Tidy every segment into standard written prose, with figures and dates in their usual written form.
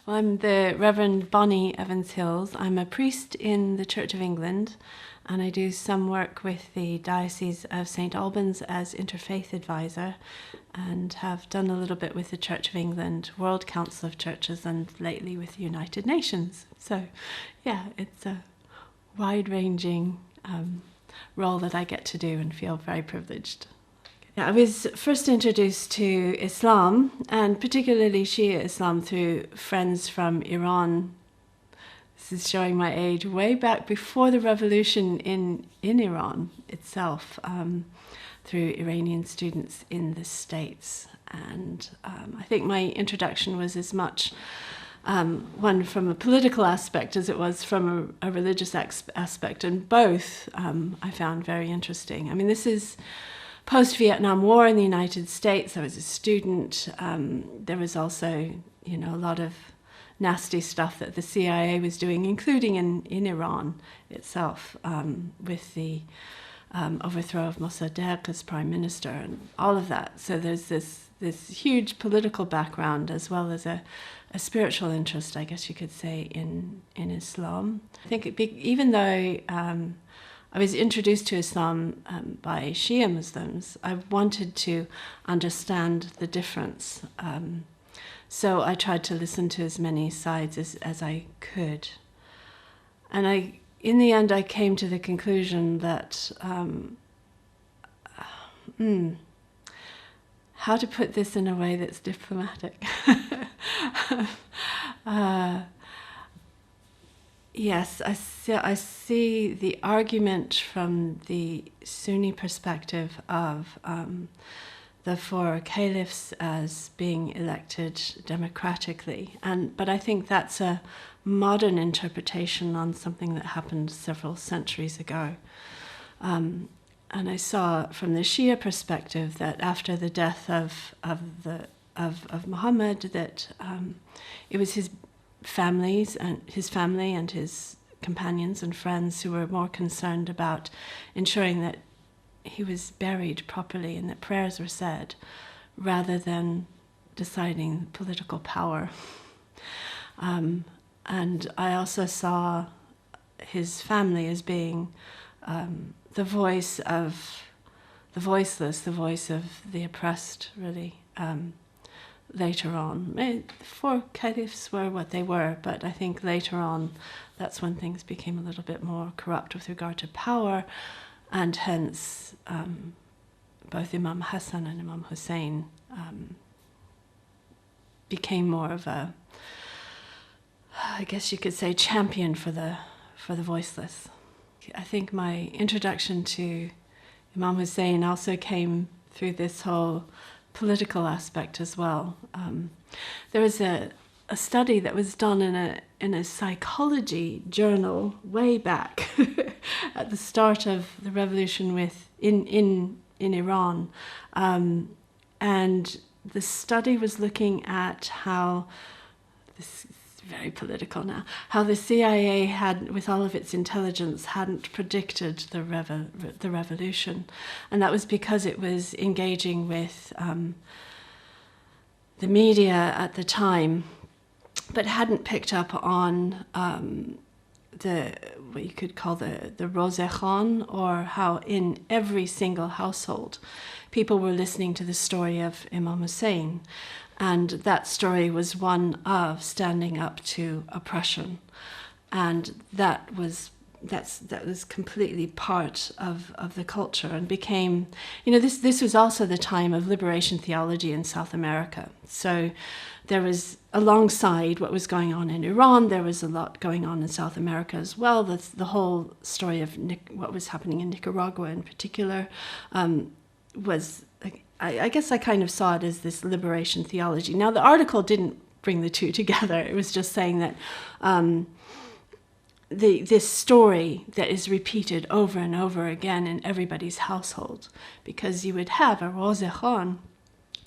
Well, I'm the Reverend Bonnie Evans-Hills. I'm a priest in the Church of England, and I do some work with the Diocese of St Albans as interfaith advisor, and have done a little bit with the Church of England, World Council of Churches, and lately with the United Nations. So, yeah, it's a wide-ranging role that I get to do and feel very privileged. I was first introduced to Islam, and particularly Shia Islam, through friends from Iran. This is showing my age, way back before the revolution in Iran itself, through Iranian students in the States. And I think my introduction was as much one from a political aspect as it was from a religious aspect, and both I found very interesting. I mean, this is post-Vietnam War in the United States. I was a student. There was also, a lot of nasty stuff that the CIA was doing, including in Iran itself, with the overthrow of Mossadegh as prime minister and all of that. So there's this huge political background as well as a spiritual interest, I guess you could say, in Islam. I think even though I was introduced to Islam by Shia Muslims, I wanted to understand the difference. So I tried to listen to as many sides as I could. And in the end, I came to the conclusion that how to put this in a way that's diplomatic. Yes, I see the argument from the Sunni perspective of the four caliphs as being elected democratically, but I think that's a modern interpretation on something that happened several centuries ago. And I saw from the Shia perspective that after the death of Muhammad, that it was his family and his companions and friends who were more concerned about ensuring that he was buried properly and that prayers were said, rather than deciding political power. And I also saw his family as being the voice of the voiceless, the voice of the oppressed, really. Later on, the four caliphs were what they were, but I think later on, that's when things became a little bit more corrupt with regard to power, and hence both Imam Hussain and Imam Hussain became more of a, I guess you could say, champion for the voiceless. I think my introduction to Imam Hussain also came through this whole political aspect as well. There was a study that was done in a psychology journal way back at the start of the revolution in Iran, and the study was looking at how, this is very political now, how the CIA had, with all of its intelligence, hadn't predicted the revolution, and that was because it was engaging with the media at the time, but hadn't picked up on what you could call the Roseh Khan, or how in every single household people were listening to the story of Imam Hussain. And that story was one of standing up to oppression. And that was completely part of the culture, and became, this was also the time of liberation theology in South America. So there was, alongside what was going on in Iran, there was a lot going on in South America as well. That's the whole story of what was happening in Nicaragua in particular, was, I guess I kind of saw it as this liberation theology. Now, the article didn't bring the two together. It was just saying that this story that is repeated over and over again in everybody's household, because you would have a Roseh Khan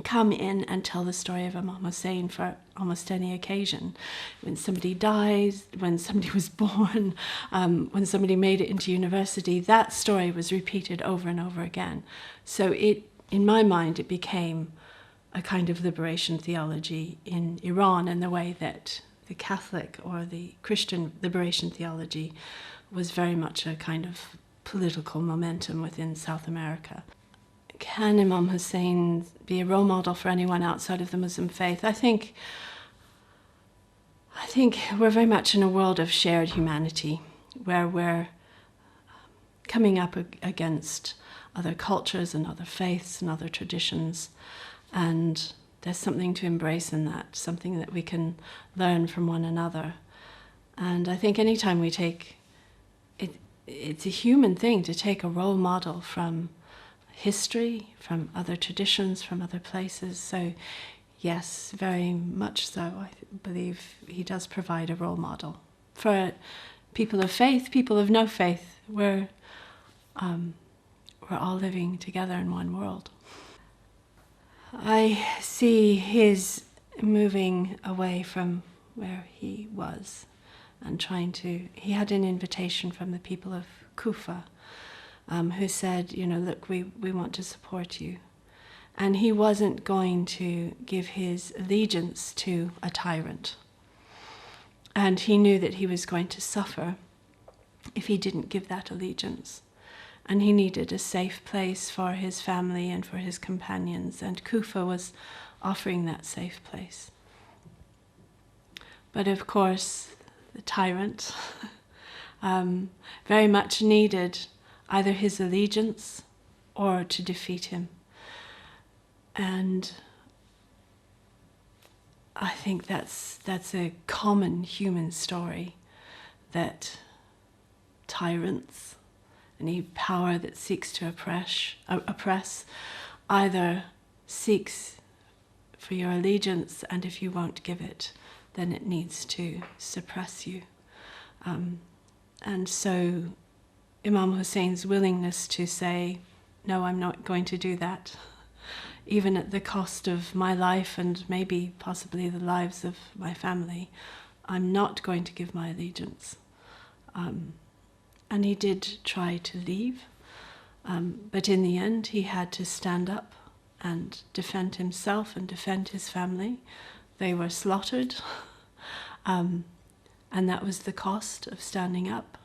come in and tell the story of Imam Hussain for almost any occasion. When somebody dies, when somebody was born, when somebody made it into university, that story was repeated over and over again. So in my mind, it became a kind of liberation theology in Iran, in the way that Catholic or the Christian liberation theology was very much a kind of political momentum within South America. Can Imam Hussain be a role model for anyone outside of the Muslim faith? I think we're very much in a world of shared humanity, where we're coming up against other cultures and other faiths and other traditions, and there's something to embrace in that, something that we can learn from one another. And I think anytime we take it, it's a human thing to take a role model from history, from other traditions, from other places. So yes, very much so. I believe he does provide a role model for people of faith, people of no faith. We're all living together in one world. I see his moving away from where he was and he had an invitation from the people of Kufa, who said, look, we want to support you. And he wasn't going to give his allegiance to a tyrant. And he knew that he was going to suffer if he didn't give that allegiance. And he needed a safe place for his family and for his companions, and Kufa was offering that safe place. But of course, the tyrant very much needed either his allegiance or to defeat him. And I think that's a common human story, that tyrants, any power that seeks to oppress either seeks for your allegiance, and if you won't give it, then it needs to suppress you. And so Imam Hussein's willingness to say, no, I'm not going to do that, even at the cost of my life and maybe possibly the lives of my family, I'm not going to give my allegiance. And he did try to leave, but in the end he had to stand up and defend himself and defend his family. They were slaughtered, and that was the cost of standing up.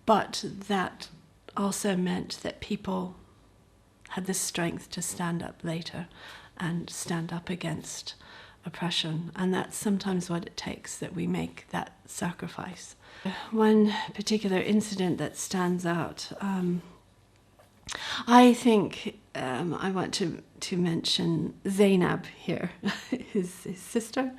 But that also meant that people had the strength to stand up later and stand up against oppression. And that's sometimes what it takes, that we make that sacrifice. One particular incident that stands out, I think I want to mention Zainab here, his sister,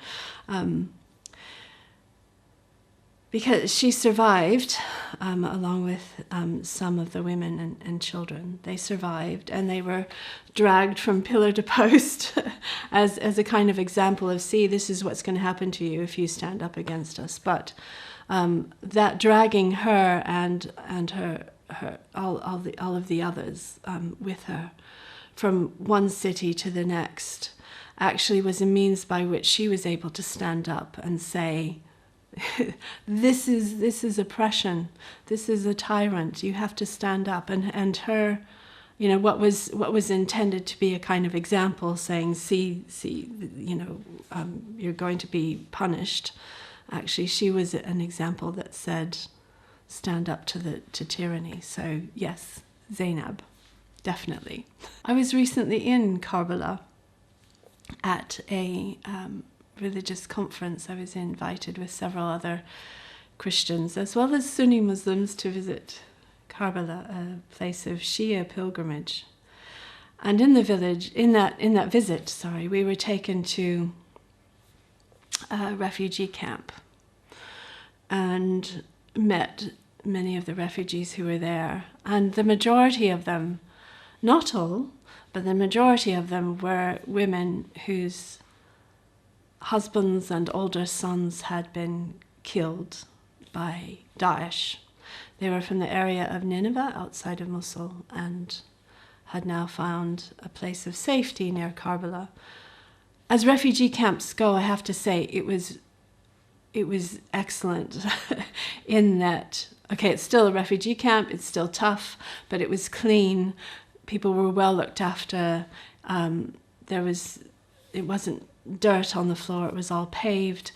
because she survived along with some of the women and children. They survived, and they were dragged from pillar to post as a kind of example of, see, this is what's going to happen to you if you stand up against us. But that dragging her and all of the others with her from one city to the next actually was a means by which she was able to stand up and say, this is oppression, this is a tyrant, you have to stand up. And her, what was intended to be a kind of example, saying, see, you're going to be punished. Actually, she was an example that said, stand up to tyranny. So yes, Zainab, definitely. I was recently in Karbala at a religious conference. I was invited with several other Christians as well as Sunni Muslims to visit Karbala, a place of Shia pilgrimage. And in the village, in that visit, we were taken to a refugee camp and met many of the refugees who were there. And the majority of them, not all, but the majority of them were women whose husbands and older sons had been killed by Daesh. They were from the area of Nineveh outside of Mosul and had now found a place of safety near Karbala. As refugee camps go, I have to say it was excellent in that, okay, it's still a refugee camp, it's still tough, but it was clean. People were well looked after. There was it wasn't dirt on the floor, it was all paved.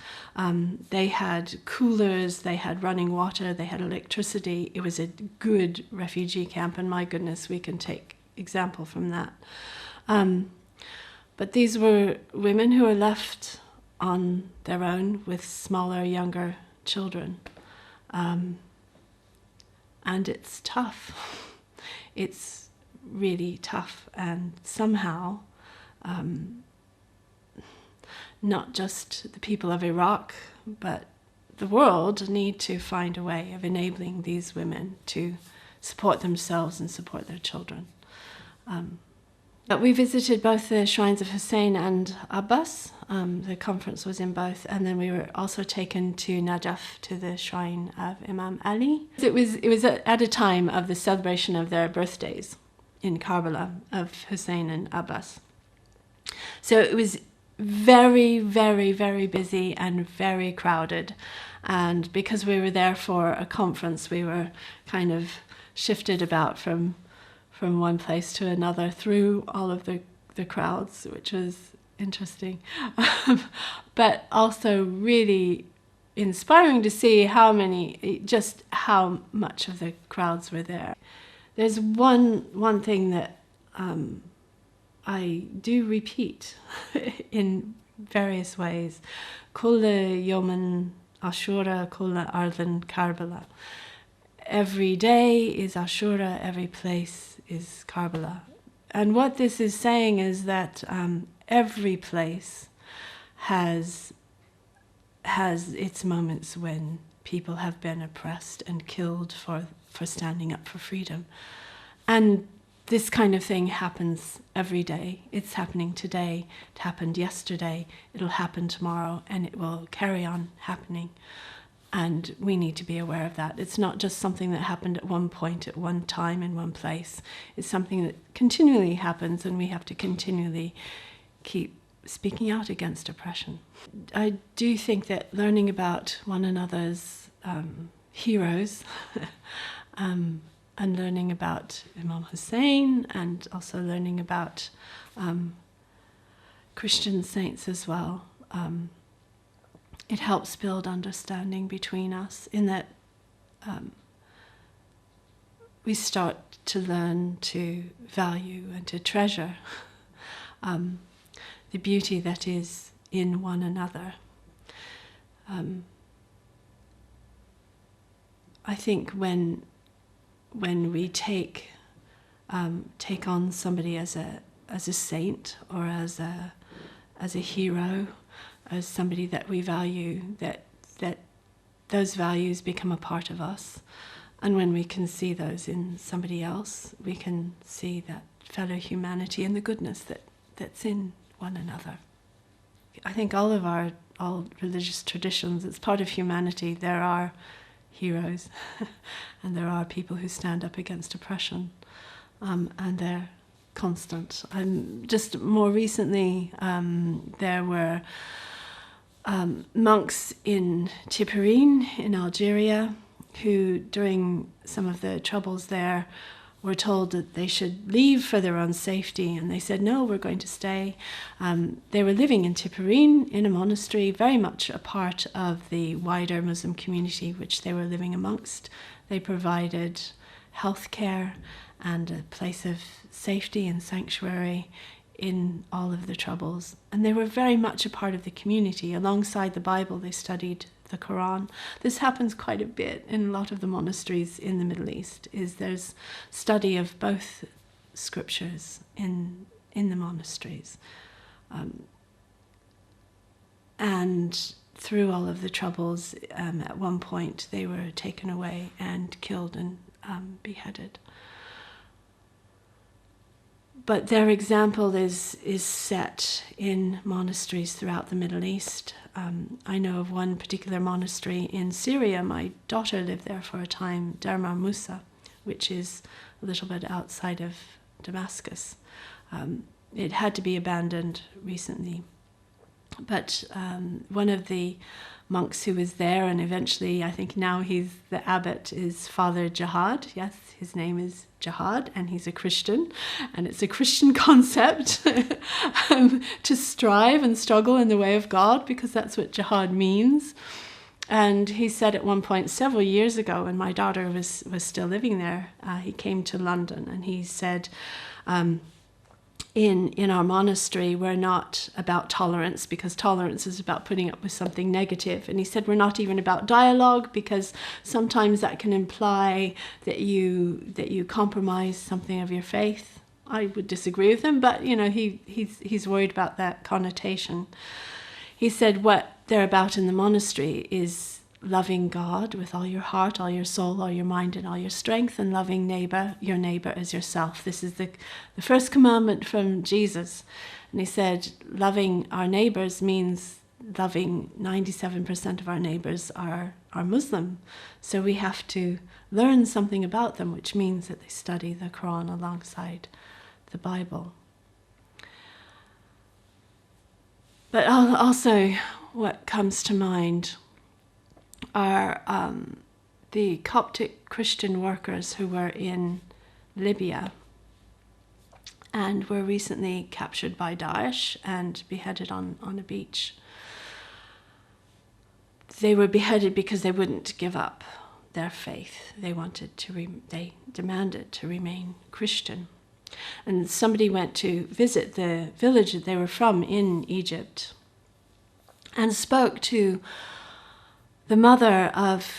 They had coolers, they had running water, they had electricity. It was a good refugee camp, and my goodness, we can take example from that. But these were women who were left on their own with smaller, younger children. And it's tough. It's really tough, and somehow not just the people of Iraq, but the world need to find a way of enabling these women to support themselves and support their children. We visited both the shrines of Hussein and Abbas. The conference was in both, and then we were also taken to Najaf, to the shrine of Imam Ali. It was at a time of the celebration of their birthdays in Karbala, of Hussein and Abbas. So it was very, very, very busy and very crowded. And because we were there for a conference, we were kind of shifted about from one place to another through all of the crowds, which was interesting. But also really inspiring to see just how much of the crowds were there. There's one thing that I do repeat in various ways. Kulla yawman Ashura, kulla ardan Karbala. Every day is Ashura, every place is Karbala. And what this is saying is that every place has its moments when people have been oppressed and killed for standing up for freedom. And this kind of thing happens every day. It's happening today, it happened yesterday, it'll happen tomorrow, and it will carry on happening. And we need to be aware of that. It's not just something that happened at one point, at one time, in one place. It's something that continually happens, and we have to continually keep speaking out against oppression. I do think that learning about one another's heroes and learning about Imam Hussain, and also learning about Christian saints as well, it helps build understanding between us, in that we start to learn to value and to treasure the beauty that is in one another. I think when we take on somebody as a saint, or as a hero, as somebody that we value, that those values become a part of us. And when we can see those in somebody else, we can see that fellow humanity and the goodness that's in one another. I think all religious traditions, it's part of humanity. There are heroes and there are people who stand up against oppression, and they're constant. Just more recently, there were monks in Tipperine in Algeria who, during some of the troubles there, were told that they should leave for their own safety, and they said, no, we're going to stay. They were living in Tipperine in a monastery, very much a part of the wider Muslim community which they were living amongst. They provided healthcare and a place of safety and sanctuary in all of the troubles. And they were very much a part of the community. Alongside the Bible, they studied the Quran. This happens quite a bit in a lot of the monasteries in the Middle East, there's study of both scriptures in the monasteries. And through all of the troubles, at one point they were taken away and killed and beheaded. But their example is set in monasteries throughout the Middle East. I know of one particular monastery in Syria. My daughter lived there for a time, Darmar Musa, which is a little bit outside of Damascus. It had to be abandoned recently. But one of the monks who was there, and eventually I think now he's the abbot, is Father Jihad. Yes, his name is Jihad, and he's a Christian, and it's a Christian concept to strive and struggle in the way of God, because that's what jihad means. And he said at one point several years ago, when my daughter was still living there, he came to London, and he said, in our monastery, we're not about tolerance, because tolerance is about putting up with something negative. And he said, we're not even about dialogue, because sometimes that can imply that you compromise something of your faith. I would disagree with him, but you know, he's worried about that connotation. He said what they're about in the monastery is loving God with all your heart, all your soul, all your mind, and all your strength, and loving your neighbor as yourself. This is the first commandment from Jesus. And he said loving our neighbors means loving 97% of our neighbors are Muslim. So we have to learn something about them, which means that they study the Quran alongside the Bible. But also what comes to mind are the Coptic Christian workers who were in Libya and were recently captured by Daesh and beheaded on a beach. They were beheaded because they wouldn't give up their faith. They demanded to remain Christian. And somebody went to visit the village that they were from in Egypt and spoke to the mother of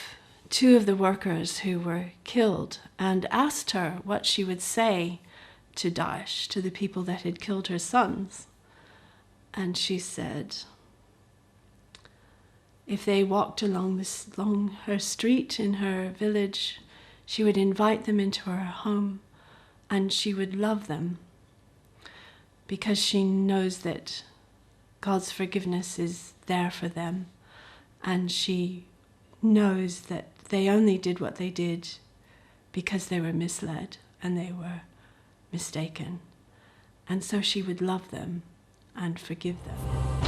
two of the workers who were killed and asked her what she would say to Daesh, to the people that had killed her sons. And she said, if they walked along her street in her village, she would invite them into her home and she would love them, because she knows that God's forgiveness is there for them. And she knows that they only did what they did because they were misled and they were mistaken. And so she would love them and forgive them.